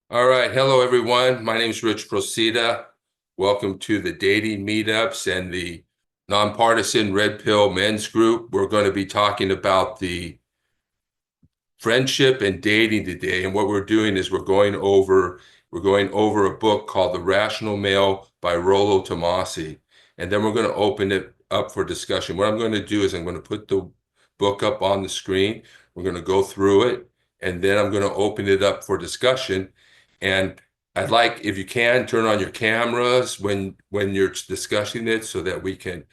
All right. Hello, everyone. My name is Rich Procida. Welcome to the dating meetups and the nonpartisan Red Pill Men's Group. We're going to be talking about the friendship and dating today. And what we're doing is we're going over a book called The Rational Male by Rollo Tomassi. And then we're going to open it up for discussion. What I'm going to do is I'm going to put the book up on the screen. We're going to go through it, and then I'm going to open it up for discussion. And I'd like, if you can, turn on your cameras when you're discussing it so that we can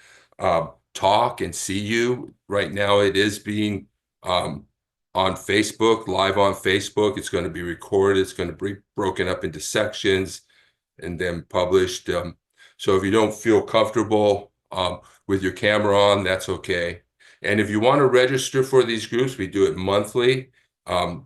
talk and see you. Right now, it is being on Facebook, live on Facebook. It's going to be recorded. It's going to be broken up into sections and then published. So if you don't feel comfortable with your camera on, that's okay. And if you want to register for these groups, we do it monthly. The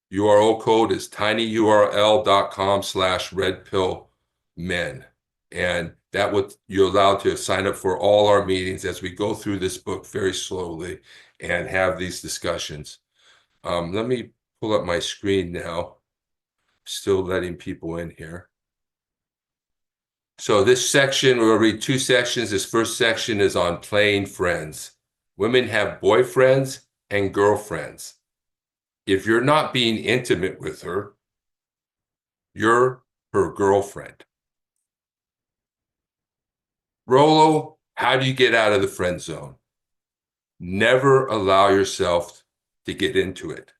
URL code is tinyurl.com/redpillmen. And that would you're allowed to sign up for all our meetings as we go through this book very slowly and have these discussions. Let me pull up my screen now. Still letting people in here. So this section, we'll read two sections. This first section is on playing friends. Women have boyfriends and girlfriends. If you're not being intimate with her, you're her girlfriend. Rollo, how do you get out of the friend zone? Never allow yourself to get into it.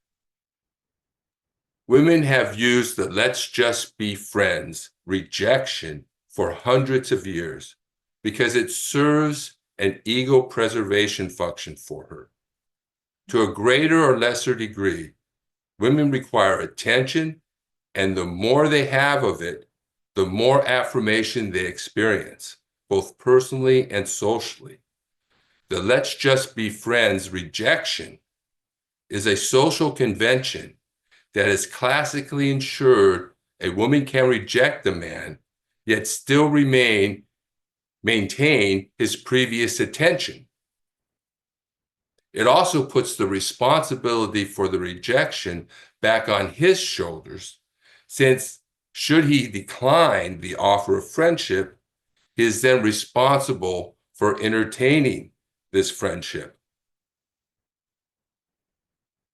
Women have used the let's just be friends rejection for hundreds of years because it serves an ego preservation function for her. To a greater or lesser degree, women require attention, and the more they have of it, the more affirmation they experience, both personally and socially. The let's just be friends rejection is a social convention that is classically ensured a woman can reject a man, yet still maintain his previous attention. It also puts the responsibility for the rejection back on his shoulders, since should he decline the offer of friendship, he is then responsible for entertaining this friendship.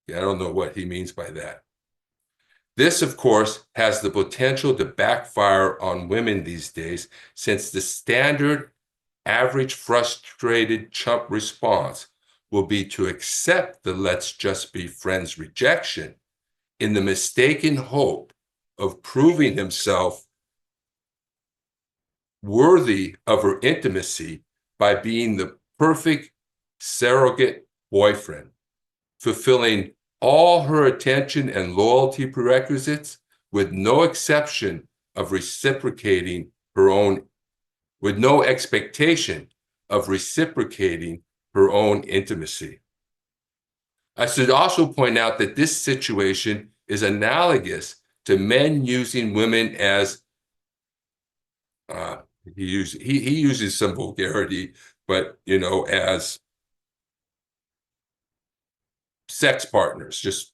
I don't know what he means by that. This, of course, has the potential to backfire on women these days, since the standard average frustrated chump response will be to accept the let's just be friends rejection in the mistaken hope of proving himself worthy of her intimacy by being the perfect surrogate boyfriend, fulfilling all her attention and loyalty prerequisites with no exception of reciprocating her own, with no expectation of reciprocating her own intimacy. I should also point out that this situation is analogous to men using women as he uses some vulgarity, but as sex partners, just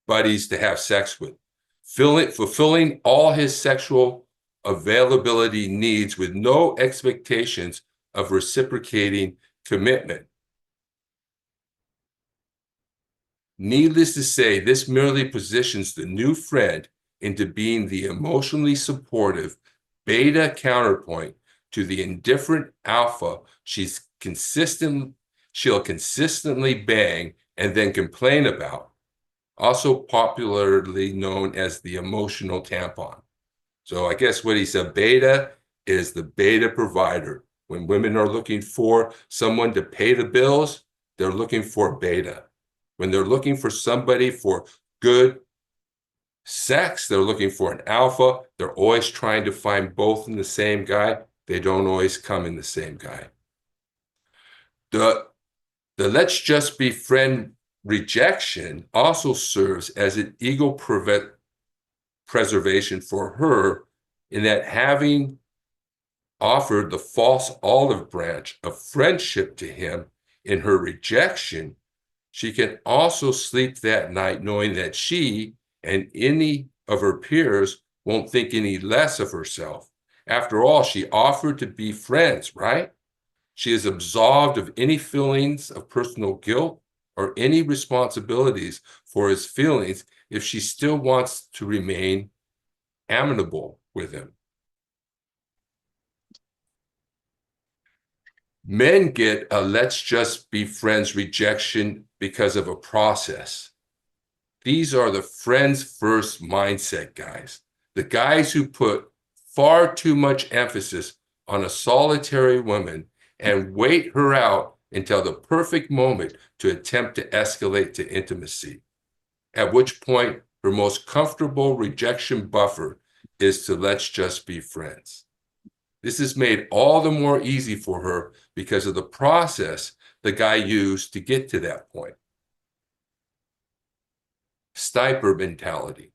buddies to have sex with, fulfilling all his sexual availability needs with no expectations of reciprocating commitment. Needless to say, this merely positions the new friend into being the emotionally supportive beta counterpoint to the indifferent alpha she'll consistently bang and then complain about, also popularly known as the emotional tampon. So I guess what he said, beta is the beta provider. When women are looking for someone to pay the bills, they're looking for beta. When they're looking for somebody for good sex, they're looking for an alpha. They're always trying to find both in the same guy. They don't always come in the same guy. The let's just be friend rejection also serves as an ego preservation for her, in that having offered the false olive branch of friendship to him in her rejection, She can also sleep that night knowing that she and any of her peers won't think any less of herself. After all, she offered to be friends, right? She is absolved of any feelings of personal guilt or any responsibilities for his feelings if she still wants to remain amenable with him. Men get a let's just be friends rejection because of a process. These are the friends first mindset guys, the guys who put far too much emphasis on a solitary woman and wait her out until the perfect moment to attempt to escalate to intimacy, at which point her most comfortable rejection buffer is to let's just be friends. This is made all the more easy for her because of the process the guy used to get to that point. Sniper mentality.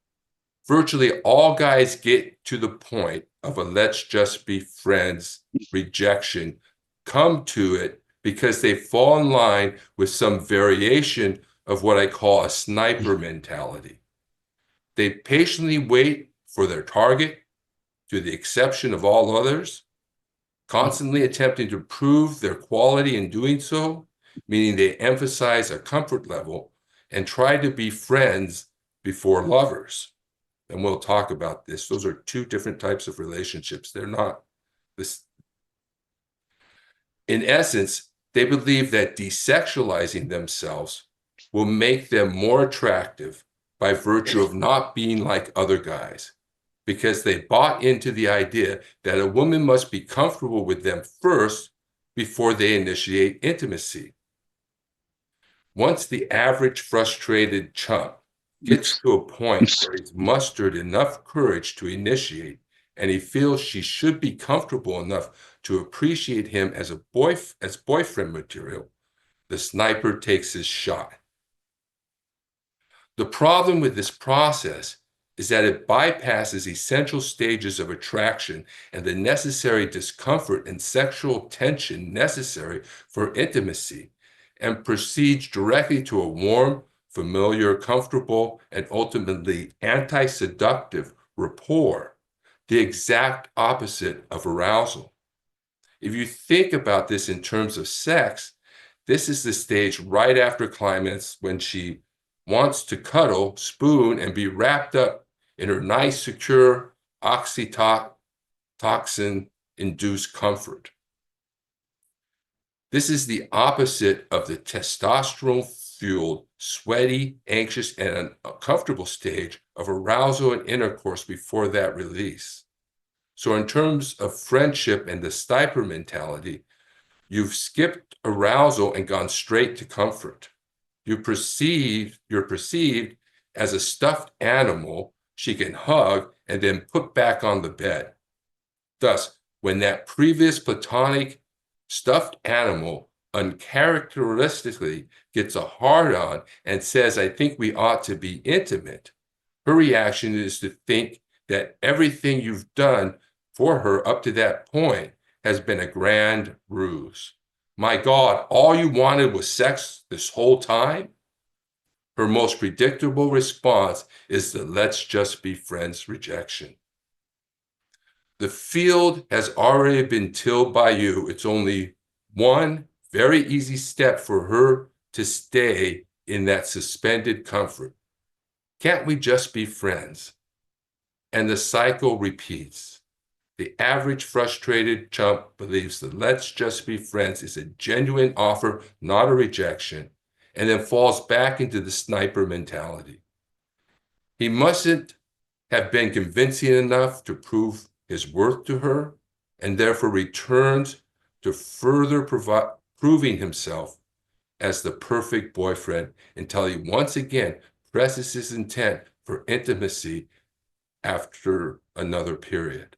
Virtually all guys get to the point of a let's just be friends rejection, come to it because they fall in line with some variation of what I call a sniper mentality. They patiently wait for their target to the exception of all others, constantly attempting to prove their quality in doing so, meaning they emphasize a comfort level and try to be friends before lovers. And we'll talk about this. Those are two different types of relationships. They're not this. In essence, they believe that desexualizing themselves will make them more attractive by virtue of not being like other guys, because they bought into the idea that a woman must be comfortable with them first before they initiate intimacy. Once the average frustrated chump gets to a point where he's mustered enough courage to initiate, and he feels she should be comfortable enough to appreciate him as boyfriend material, the sniper takes his shot. The problem with this process is that it bypasses essential stages of attraction and the necessary discomfort and sexual tension necessary for intimacy, and proceeds directly to a warm, familiar, comfortable, and ultimately anti-seductive rapport, the exact opposite of arousal. If you think about this in terms of sex, this is the stage right after climax when she wants to cuddle, spoon, and be wrapped up in her nice, secure, oxytocin-induced comfort. This is the opposite of the testosterone-fueled, sweaty, anxious, and uncomfortable stage of arousal and intercourse before that release. So in terms of friendship and the sniper mentality, you've skipped arousal and gone straight to comfort. You're perceived as a stuffed animal she can hug and then put back on the bed. Thus, when that previous platonic stuffed animal uncharacteristically gets a hard-on and says, I think we ought to be intimate, her reaction is to think that everything you've done for her up to that point has been a grand ruse. My God, all you wanted was sex this whole time? Her most predictable response is the let's just be friends rejection. The field has already been tilled by you. It's only one very easy step for her to stay in that suspended comfort. Can't we just be friends? And the cycle repeats. The average frustrated chump believes that let's just be friends is a genuine offer, not a rejection, and then falls back into the sniper mentality. He mustn't have been convincing enough to prove his worth to her, and therefore returns to further proving himself as the perfect boyfriend until he once again presses his intent for intimacy after another period.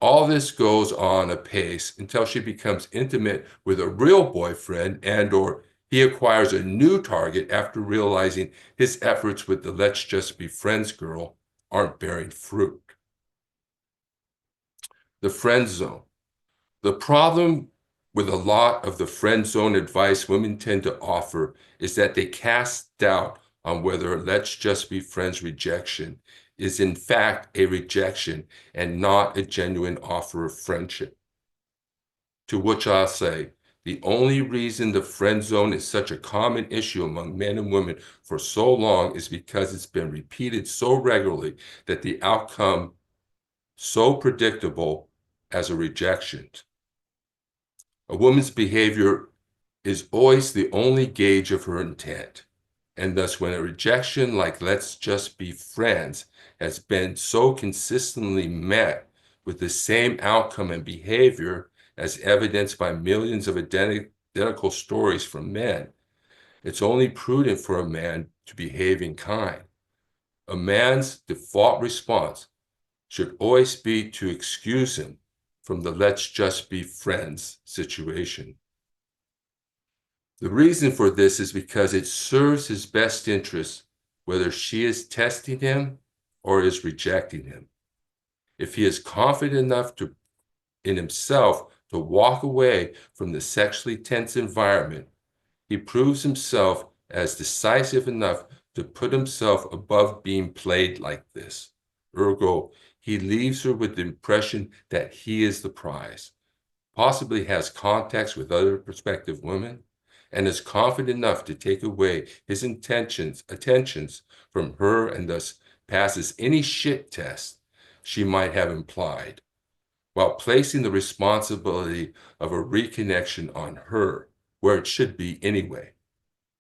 All this goes on apace until she becomes intimate with a real boyfriend and/or he acquires a new target after realizing his efforts with the let's just be friends girl aren't bearing fruit. The friend zone. The problem with a lot of the friend zone advice women tend to offer is that they cast doubt on whether let's just be friends rejection is in fact a rejection and not a genuine offer of friendship. To which I'll say, the only reason the friend zone is such a common issue among men and women for so long is because it's been repeated so regularly that the outcome so predictable as a rejection. A woman's behavior is always the only gauge of her intent. And thus, when a rejection like let's just be friends has been so consistently met with the same outcome and behavior as evidenced by millions of identical stories from men, it's only prudent for a man to behave in kind. A man's default response should always be to excuse him from the let's just be friends situation. The reason for this is because it serves his best interest whether she is testing him or is rejecting him. If he is confident enough in himself to walk away from the sexually tense environment, he proves himself as decisive enough to put himself above being played like this. Ergo, he leaves her with the impression that he is the prize, possibly has contacts with other prospective women, and is confident enough to take away his attentions from her and thus passes any shit test she might have implied, while placing the responsibility of a reconnection on her, where it should be anyway.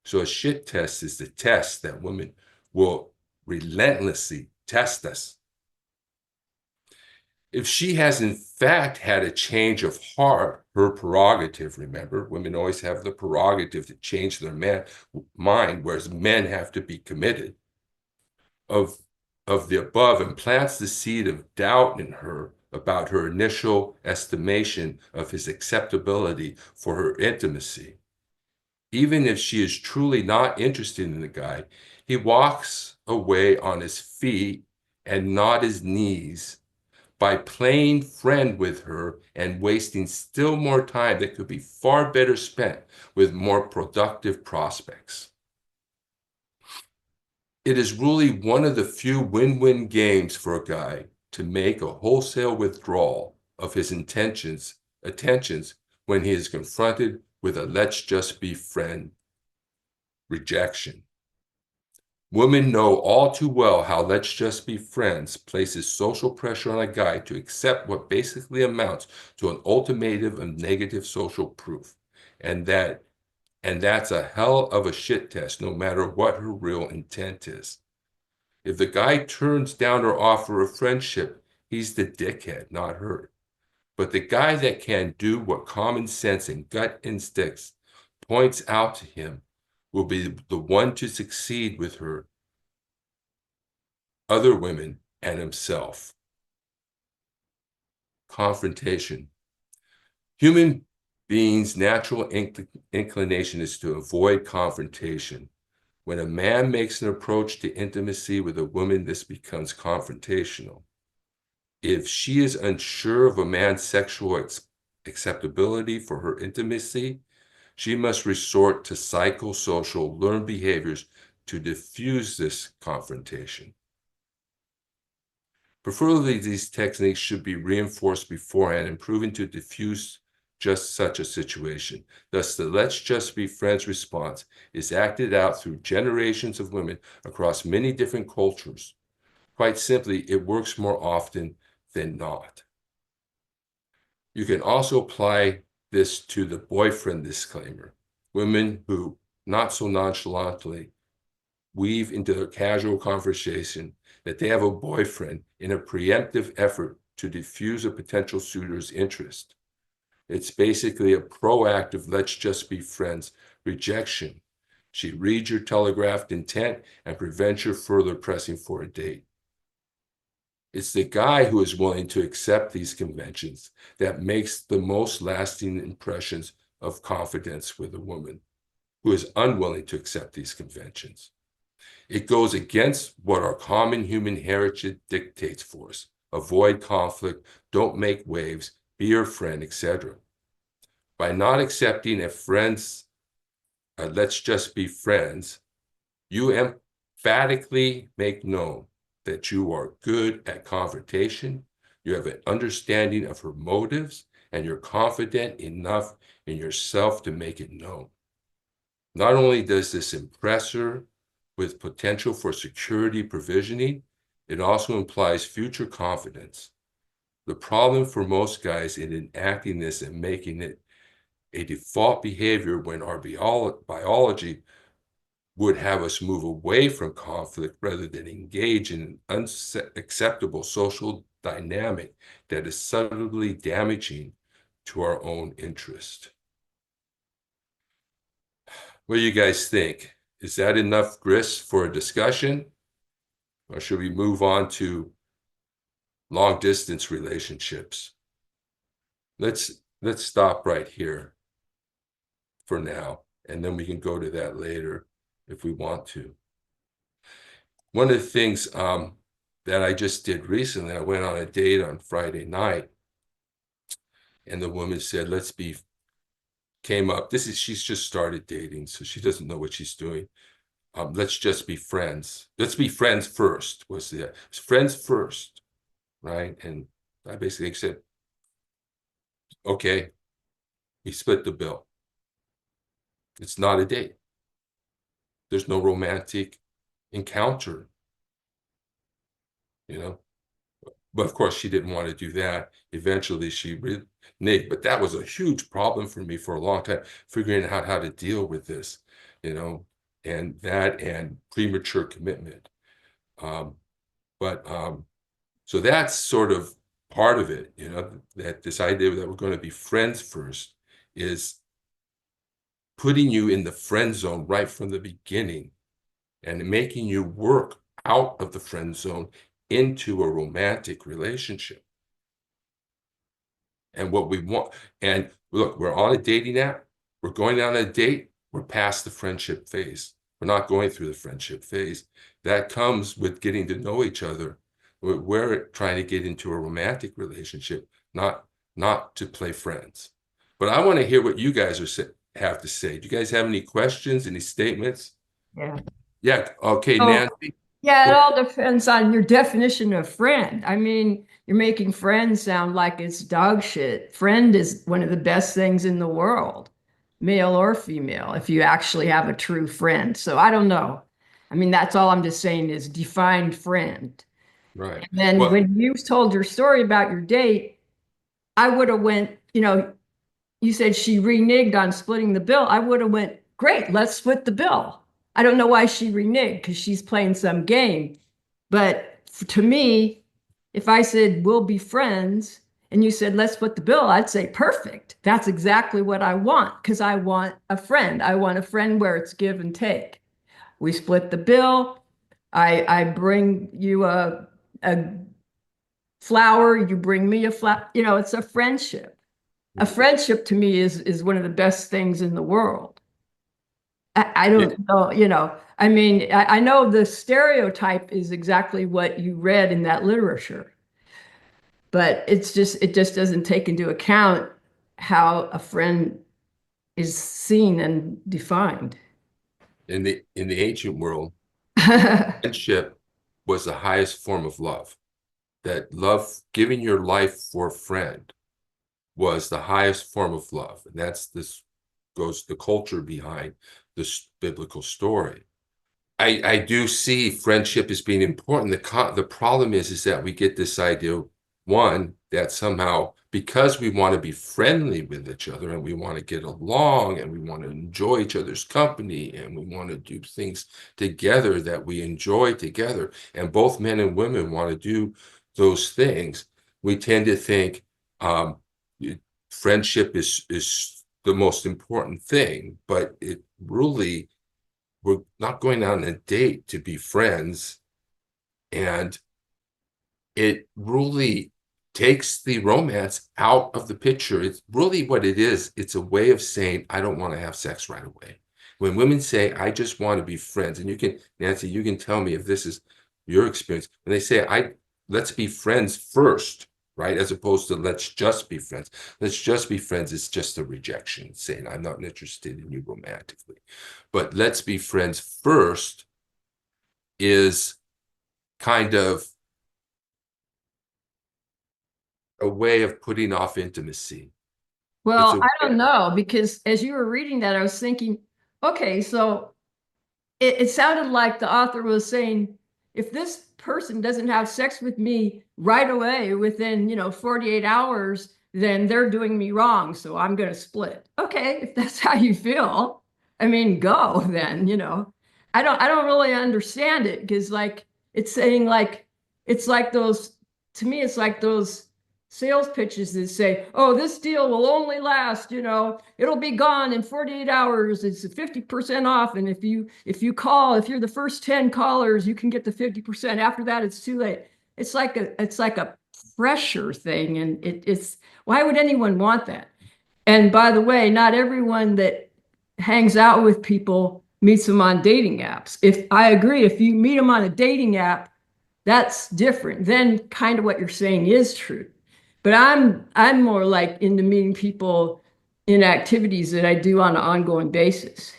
So a shit test is the test that women will relentlessly test us. If she has in fact had a change of heart, her prerogative, remember, women always have the prerogative to change their mind, whereas men have to be committed, of the above and plants the seed of doubt in her about her initial estimation of his acceptability for her intimacy. Even if she is truly not interested in the guy, he walks away on his feet and not his knees by playing friend with her and wasting still more time that could be far better spent with more productive prospects. It is really one of the few win-win games for a guy to make a wholesale withdrawal of his attentions when he is confronted with a let's just be friend rejection. Women know all too well how let's just be friends places social pressure on a guy to accept what basically amounts to an ultimatum of negative social proof. And that's a hell of a shit test, no matter what her real intent is. If the guy turns down her offer of friendship, he's the dickhead, not her. But the guy that can do what common sense and gut instincts points out to him will be the one to succeed with her, other women, and himself. Confrontation. Human beings' natural inclination is to avoid confrontation. When a man makes an approach to intimacy with a woman, this becomes confrontational. If she is unsure of a man's sexual acceptability for her intimacy, she must resort to psychosocial learned behaviors to diffuse this confrontation. Preferably, these techniques should be reinforced beforehand and proven to diffuse just such a situation. Thus, the let's just be friends response is acted out through generations of women across many different cultures. Quite simply, it works more often than not. You can also apply this to the boyfriend disclaimer. Women who, not so nonchalantly, weave into their casual conversation that they have a boyfriend in a preemptive effort to diffuse a potential suitor's interest. It's basically a proactive let's just be friends rejection. She reads your telegraphed intent and prevents your further pressing for a date. It's the guy who is willing to accept these conventions that makes the most lasting impressions of confidence with a woman who is unwilling to accept these conventions. It goes against what our common human heritage dictates for us. Avoid conflict, don't make waves, be your friend, etc. By not accepting a friend's, let's just be friends, you emphatically make known that you are good at confrontation, you have an understanding of her motives, and you're confident enough in yourself to make it known. Not only does this impress her with potential for security provisioning, it also implies future confidence. The problem for most guys in enacting this and making it a default behavior when our biology would have us move away from conflict rather than engage in an unacceptable social dynamic that is subtly damaging to our own interest. What do you guys think? Is that enough grist for a discussion? Or should we move on to long distance relationships? Let's stop right here for now, and then we can go to that later if we want to. One of the things that I just did recently, I went on a date on Friday night, and the woman said, came up. She's just started dating, so she doesn't know what she's doing. Let's just be friends. Let's be friends first, friends first, right? And I basically said, okay, we split the bill. It's not a date. There's no romantic encounter, you know? But of course, she didn't want to do that. Eventually, she reneged. But that was a huge problem for me for a long time, figuring out how to deal with this, you know, and premature commitment. So that's sort of part of it, you know, that this idea that we're going to be friends first is putting you in the friend zone right from the beginning and making you work out of the friend zone into a romantic relationship. And what we want, and look, we're on a dating app, we're going on a date, we're past the friendship phase. We're not going through the friendship phase. That comes with getting to know each other. We're trying to get into a romantic relationship, not to play friends. But I want to hear what you guys have to say. Do you guys have any questions, any statements? Yeah. Yeah. Okay, Oh, Nancy. yeah, it all depends on your definition of friend. I mean, you're making friend sound like it's dog shit. Friend is one of the best things in the world, male or female, if you actually have a true friend. So I don't know. I mean, that's all I'm just saying is define friend. Right. And then Well, when you told your story about your date, I would have went, you said she reneged on splitting the bill. I would have went, great, let's split the bill. I don't know why she reneged because she's playing some game. But to me, if I said we'll be friends and you said let's split the bill, I'd say perfect. That's exactly what I want because I want a friend. I want a friend where it's give and take. We split the bill. I bring you a flower, you bring me a flower. It's a friendship. A friendship to me is one of the best things in the world. I yeah, don't know, I mean, I know the stereotype is exactly what you read in that literature, but it just doesn't take into account how a friend is seen and defined. in the ancient world, friendship was the highest form of love. That love, giving your life for a friend, was the highest form of love. And goes the culture behind this biblical story. I do see friendship as being important. The problem is that we get this idea, one, that somehow because we want to be friendly with each other and we want to get along and we want to enjoy each other's company and we want to do things together that we enjoy together, and both men and women want to do those things, we tend to think friendship is the most important thing, but it really, we're not going on a date to be friends. And it really takes the romance out of the picture. It's really what it is. It's a way of saying, I don't want to have sex right away. When women say, I just want to be friends, and Nancy, you can tell me if this is your experience. When they say, let's be friends first, right? As opposed to let's just be friends. Let's just be friends is just a rejection, saying I'm not interested in you romantically. But let's be friends first is kind of a way of putting off intimacy. It's Well, a I don't know, because as you were reading that, I was thinking, okay, so it sounded like the author was saying, if this person doesn't have sex with me right away within, 48 hours, then they're doing me wrong. So I'm going to split. Okay, if that's how you feel, I mean, go then. I don't really understand it because like it's saying like it's like those to me, it's like those sales pitches that say, oh, this deal will only last, it'll be gone in 48 hours. It's 50% off. And if you call, if you're the first 10 callers, you can get the 50%. After that, it's too late. It's like a pressure thing. And it's why would anyone want that? And by the way, not everyone that hangs out with people meets them on dating apps. If I agree, if you meet them on a dating app, that's different. Then kind of what you're saying is true. But I'm more like into meeting people in activities that I do on an ongoing basis.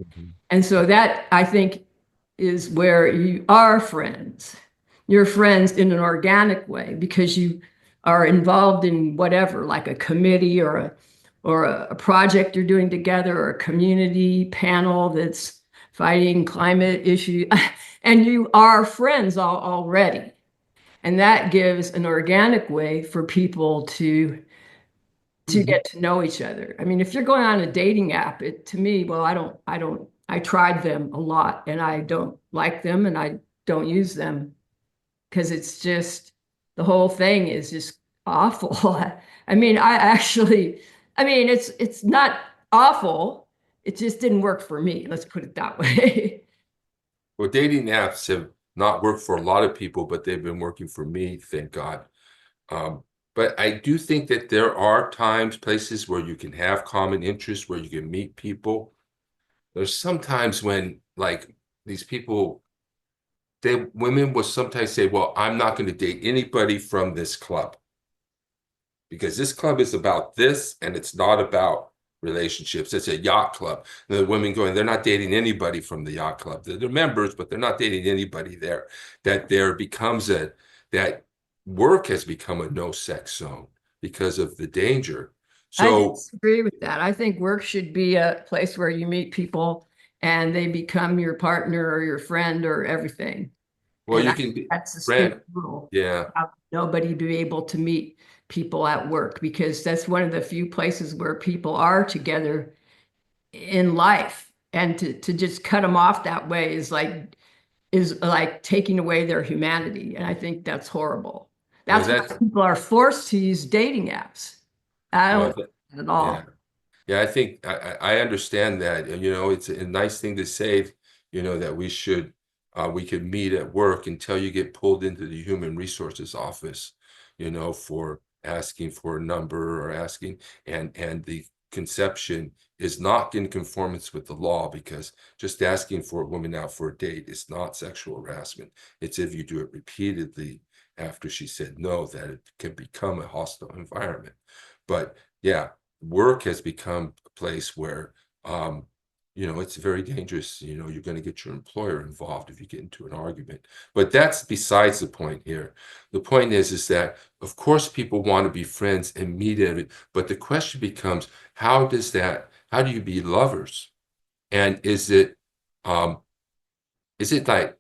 Mhm. And so that I think is where you are friends. You're friends in an organic way because you are involved in whatever, like a committee or a project you're doing together or a community panel that's fighting climate issues. And you are friends already. And that gives an organic way for people to Mhm. get to know each other. I mean, if you're going on a dating app, it to me, well, I tried them a lot and I don't like them and I don't use them because it's just the whole thing is just awful. I mean, it's not awful. It just didn't work for me. Let's put it that way. Well, dating apps have not worked for a lot of people, but they've been working for me, thank God. Um, but I do think that there are times, places where you can have common interests, where you can meet people. There's sometimes when like these people, women will sometimes say, well, I'm not going to date anybody from this club because this club is about this and it's not about relationships. It's a yacht club. And the women going, they're not dating anybody from the yacht club. They're members, but they're not dating anybody there. That there becomes that work has become a no sex zone because of the danger. I So, disagree with that. I think work should be a place where you meet people and they become your partner or your friend or everything. well, And you can be, that's a Brand, stupid rule. yeah. How nobody be able to meet people at work because that's one of the few places where people are together in life. And to just cut them off that way is like taking away their humanity. And I think that's horrible. Well, That's why that's, people are forced to use dating apps. I don't well, like that at yeah. all. Yeah, I think I understand that. And, it's a nice thing to say, that we could meet at work until you get pulled into the human resources office, for asking for a number or asking, and the conception is not in conformance with the law because just asking for a woman out for a date is not sexual harassment. It's if you do it repeatedly after she said no, that it can become a hostile environment. But yeah, work has become a place where it's very dangerous. You're going to get your employer involved if you get into an argument. But that's besides the point here. The point is that of course people want to be friends and meet every, but the question becomes how do you be lovers? And um is it like,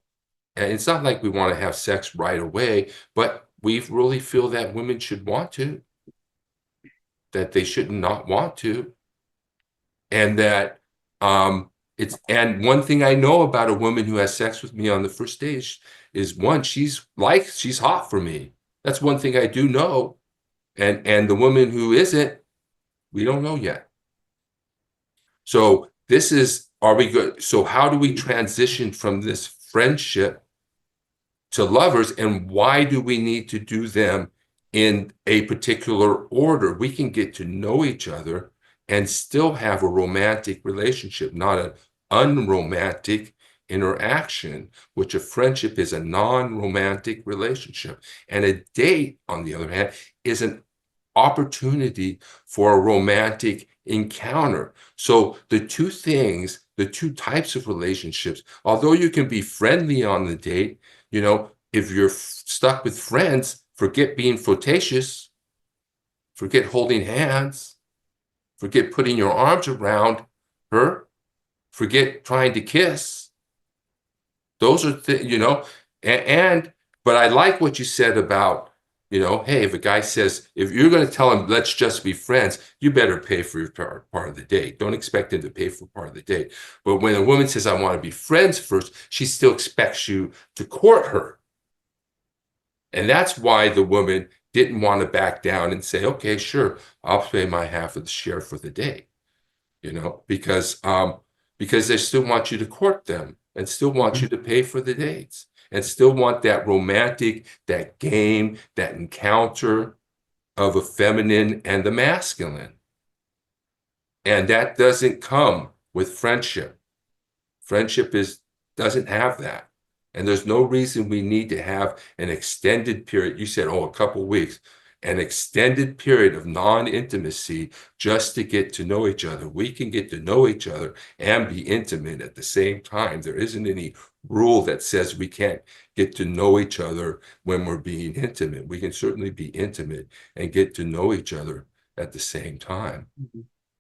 and it's not like we want to have sex right away, but we really feel that women should want to, that they should not want to. And that and one thing I know about a woman who has sex with me on the first date is one, she's hot for me. That's one thing I do know. And the woman who isn't, we don't know yet. So this is, are we good? So how do we transition from this friendship to lovers, and why do we need to do them in a particular order? We can get to know each other and still have a romantic relationship, not an unromantic interaction, which a friendship is a non-romantic relationship. And a date, on the other hand, is an opportunity for a romantic encounter. So the two things, the two types of relationships, although you can be friendly on the date, you know, if you're stuck with friends, forget being flirtatious, forget holding hands, forget putting your arms around her, forget trying to kiss. Those are things, you know, but I like what you said about, you know, hey, if a guy says, if you're going to tell him, let's just be friends, you better pay for your part of the date. Don't expect him to pay for part of the date. But when a woman says, I want to be friends first, she still expects you to court her. And that's why the woman didn't want to back down and say, okay, sure, I'll pay my half of the share for the date, you know, because they still want you to court them and still want you to pay for the dates and still want that romantic, that game, that encounter of a feminine and the masculine. And that doesn't come with friendship. Friendship doesn't have that. And there's no reason we need to have an extended period. You said, oh, a couple weeks, an extended period of non-intimacy just to get to know each other. We can get to know each other and be intimate at the same time. There isn't any rule that says we can't get to know each other when we're being intimate. We can certainly be intimate and get to know each other at the same time.